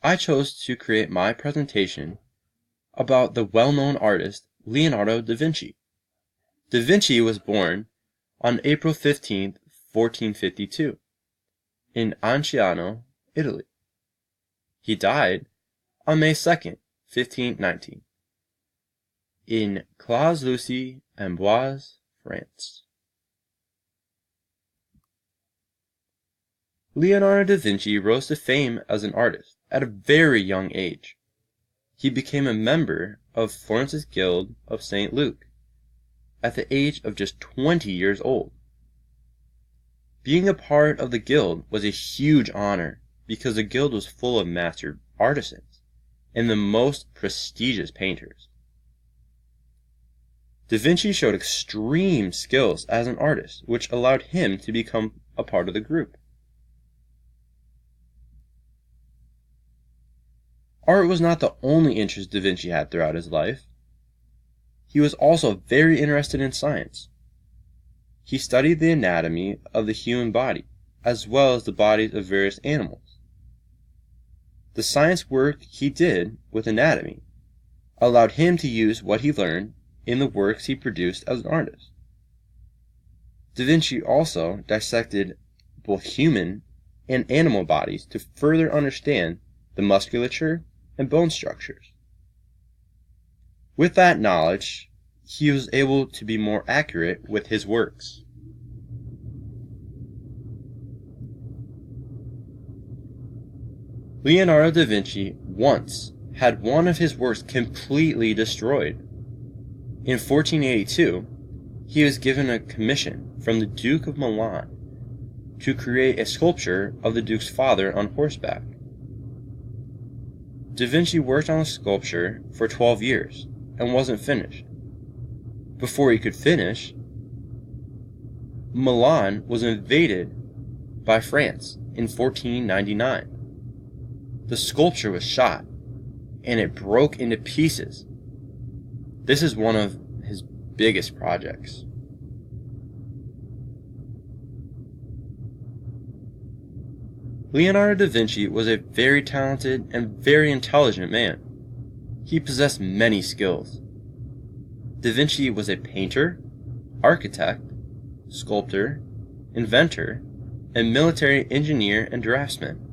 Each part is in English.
I chose to create my presentation about the well-known artist Leonardo da Vinci. Da Vinci was born on April 15th, 1452, in Anciano, Italy. He died on May 2nd, 1519, in Claise-Lucy-en-Bois, France. Leonardo da Vinci rose to fame as an artist at a very young age. He became a member of Florence's Guild of St. Luke at the age of just 20 years old. Being a part of the guild was a huge honor because the guild was full of master artisans and the most prestigious painters. Da Vinci showed extreme skills as an artist, which allowed him to become a part of the group. Art was not the only interest Da Vinci had throughout his life. He was also very interested in science. He studied the anatomy of the human body, as well as the bodies of various animals. The science work he did with anatomy allowed him to use what he learned in the works he produced as an artist. Da Vinci also dissected both human and animal bodies to further understand the musculature and bone structures. With that knowledge, he was able to be more accurate with his works. Leonardo da Vinci once had one of his works completely destroyed. In 1482, he was given a commission from the Duke of Milan to create a sculpture of the Duke's father on horseback. Da Vinci worked on the sculpture for 12 years and wasn't finished. Before he could finish, Milan was invaded by France in 1499. The sculpture was shot, and it broke into pieces. This is one of his biggest projects. Leonardo da Vinci was a very talented and very intelligent man. He possessed many skills. Da Vinci was a painter, architect, sculptor, inventor, and military engineer and draftsman.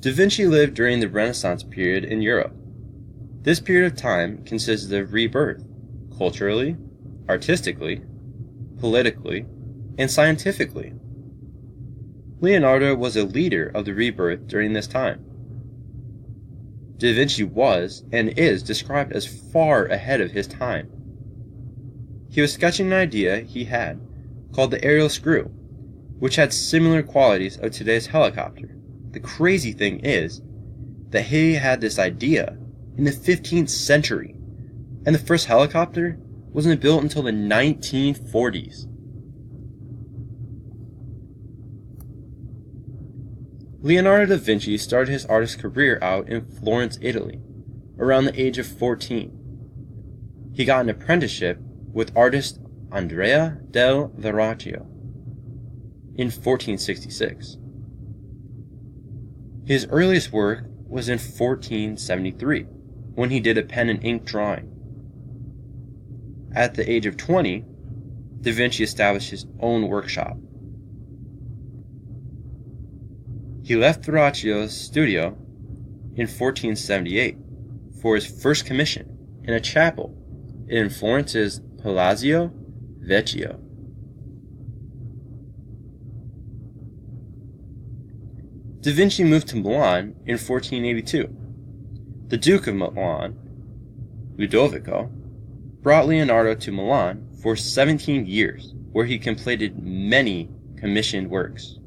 Da Vinci lived during the Renaissance period in Europe. This period of time consisted of rebirth, culturally, artistically, politically, and scientifically. Leonardo was a leader of the rebirth during this time. Da Vinci was and is described as far ahead of his time. He was sketching an idea he had called the aerial screw, which had similar qualities of today's helicopter. The crazy thing is that he had this idea in the 15th century, and the first helicopter wasn't built until the 1940s. Leonardo da Vinci started his artist career out in Florence, Italy, around the age of 14. He got an apprenticeship with artist Andrea del Verrocchio in 1466. His earliest work was in 1473, when he did a pen and ink drawing. At the age of 20, Da Vinci established his own workshop. He left Verrocchio's studio in 1478 for his first commission in a chapel in Florence's Palazzo Vecchio. Da Vinci moved to Milan in 1482. The Duke of Milan, Ludovico, brought Leonardo to Milan for 17 years, where he completed many commissioned works.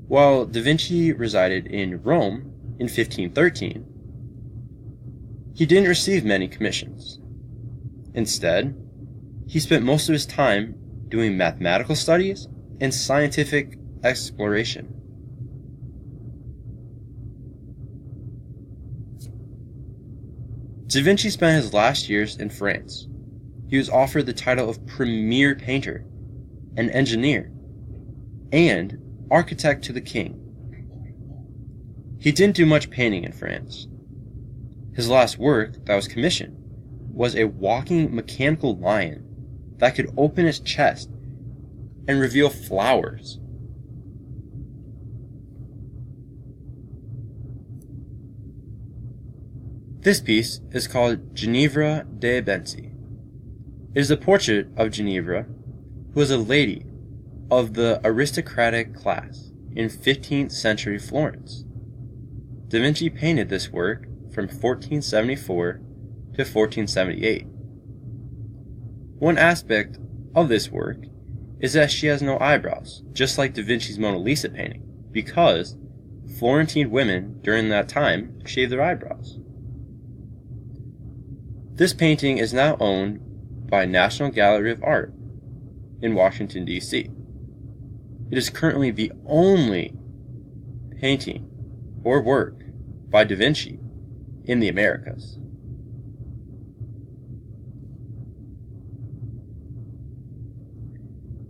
While Da Vinci resided in Rome in 1513, he didn't receive many commissions. Instead, he spent most of his time doing mathematical studies and scientific exploration. Da Vinci spent his last years in France. he was offered the title of premier painter and engineer and architect to the king. He didn't do much painting in France. His last work that was commissioned was a walking mechanical lion that could open its chest and reveal flowers. This piece is called Ginevra de Benci. It is a portrait of Ginevra, who was a lady of the aristocratic class in 15th century Florence. Da Vinci painted this work from 1474 to 1478. One aspect of this work is that she has no eyebrows, just like Da Vinci's Mona Lisa painting, because Florentine women during that time shaved their eyebrows. This painting is now owned by National Gallery of Art in Washington, D.C. It is currently the only painting or work by Da Vinci in the Americas.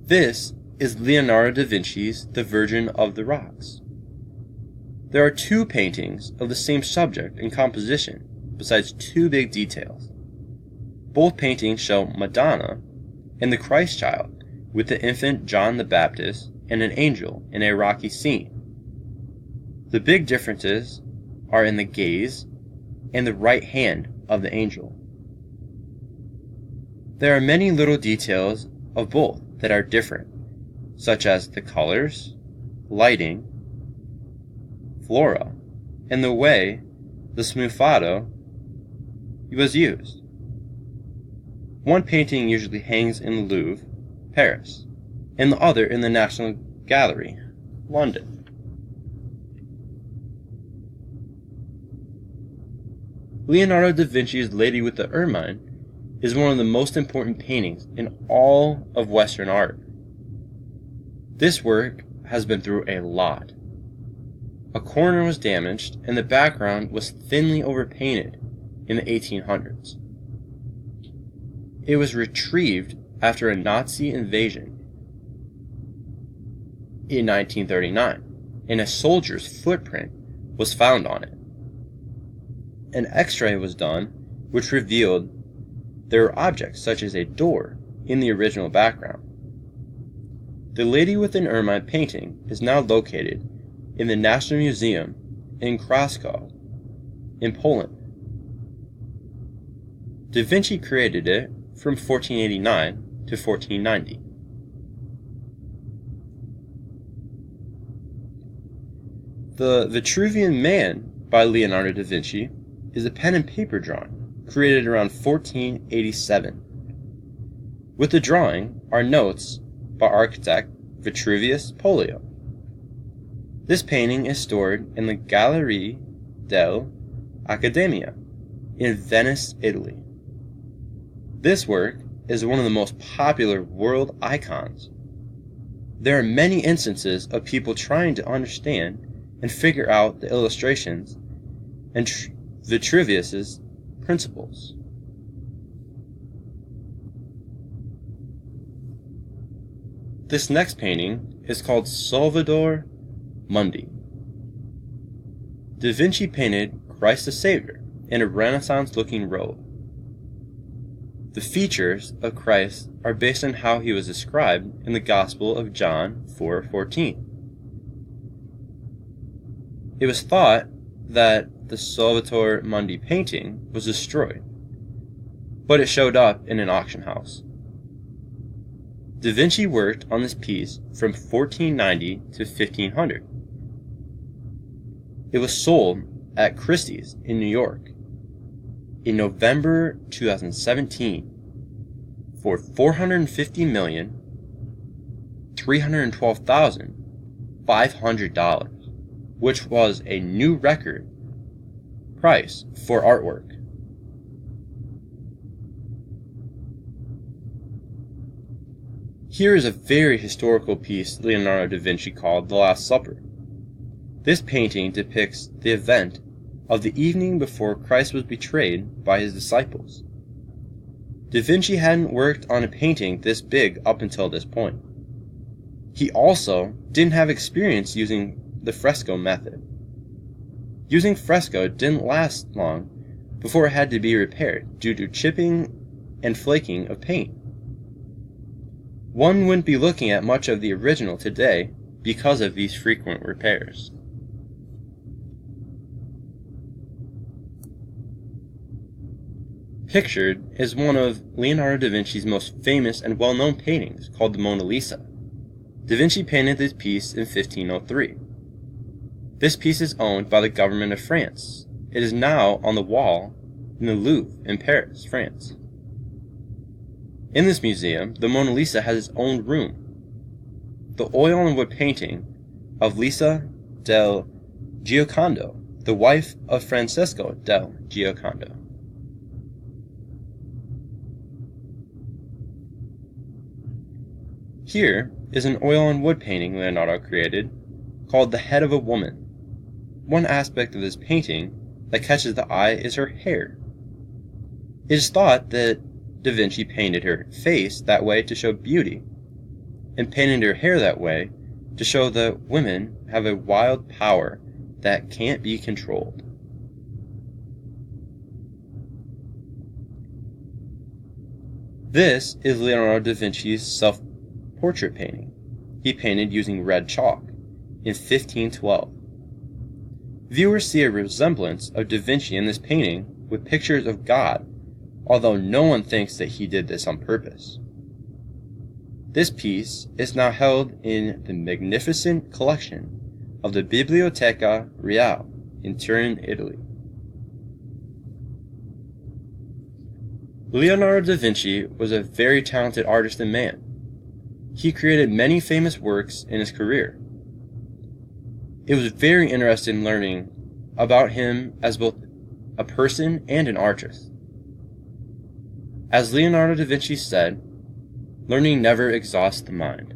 This is Leonardo da Vinci's The Virgin of the Rocks. There are two paintings of the same subject and composition, besides two big details. Both paintings show Madonna and the Christ child with the infant John the Baptist and an angel in a rocky scene. The big differences are in the gaze and the right hand of the angel. There are many little details of both that are different, such as the colors, lighting, flora, and the way the sfumato was used. One painting usually hangs in the Louvre, Paris, and the other in the National Gallery, London. Leonardo da Vinci's Lady with the Ermine is one of the most important paintings in all of Western art. This work has been through a lot. A corner was damaged and the background was thinly overpainted in the 1800s. It was retrieved after a Nazi invasion in 1939, and a soldier's footprint was found on it. An X-ray was done, which revealed there were objects such as a door in the original background. The Lady with an Ermine painting is now located in the National Museum in Krakow, in Poland. Da Vinci created it from 1489 to 1490. The Vitruvian Man by Leonardo da Vinci is a pen and paper drawing created around 1487. With the drawing are notes by architect Vitruvius Polio. This painting is stored in the Galleria dell'Accademia in Venice, Italy. This work is one of the most popular world icons. There are many instances of people trying to understand and figure out the illustrations and Vitruvius's principles. This next painting is called Salvator Mundi. Da Vinci painted Christ the Savior in a Renaissance-looking robe. The features of Christ are based on how he was described in the Gospel of John 4:14. It was thought that the Salvator Mundi painting was destroyed, but it showed up in an auction house. Da Vinci worked on this piece from 1490 to 1500. It was sold at Christie's in New York in November 2017 for $450,312,500, which was a new record price for artwork. Here is a very historical piece Leonardo da Vinci called The Last Supper. This painting depicts the event of the evening before Christ was betrayed by his disciples. Da Vinci hadn't worked on a painting this big up until this point. He also didn't have experience using the fresco method. Using fresco didn't last long before it had to be repaired due to chipping and flaking of paint. One wouldn't be looking at much of the original today because of these frequent repairs. Pictured is one of Leonardo da Vinci's most famous and well-known paintings called the Mona Lisa. Da Vinci painted this piece in 1503. This piece is owned by the government of France. It is now on the wall in the Louvre in Paris, France. In this museum, the Mona Lisa has its own room. The oil and wood painting of Lisa del Giocondo, the wife of Francesco del Giocondo. Here is an oil and wood painting Leonardo created called The Head of a Woman. One aspect of this painting that catches the eye is her hair. It is thought that Da Vinci painted her face that way to show beauty, and painted her hair that way to show that women have a wild power that can't be controlled. This is Leonardo da Vinci's self-portrait painting. He painted using red chalk in 1512. Viewers see a resemblance of Da Vinci in this painting with pictures of God, although no one thinks that he did this on purpose. This piece is now held in the magnificent collection of the Biblioteca Reale in Turin, Italy. Leonardo da Vinci was a very talented artist and man. He created many famous works in his career. It was very interesting learning about him as both a person and an artist. As Leonardo da Vinci said, learning never exhausts the mind.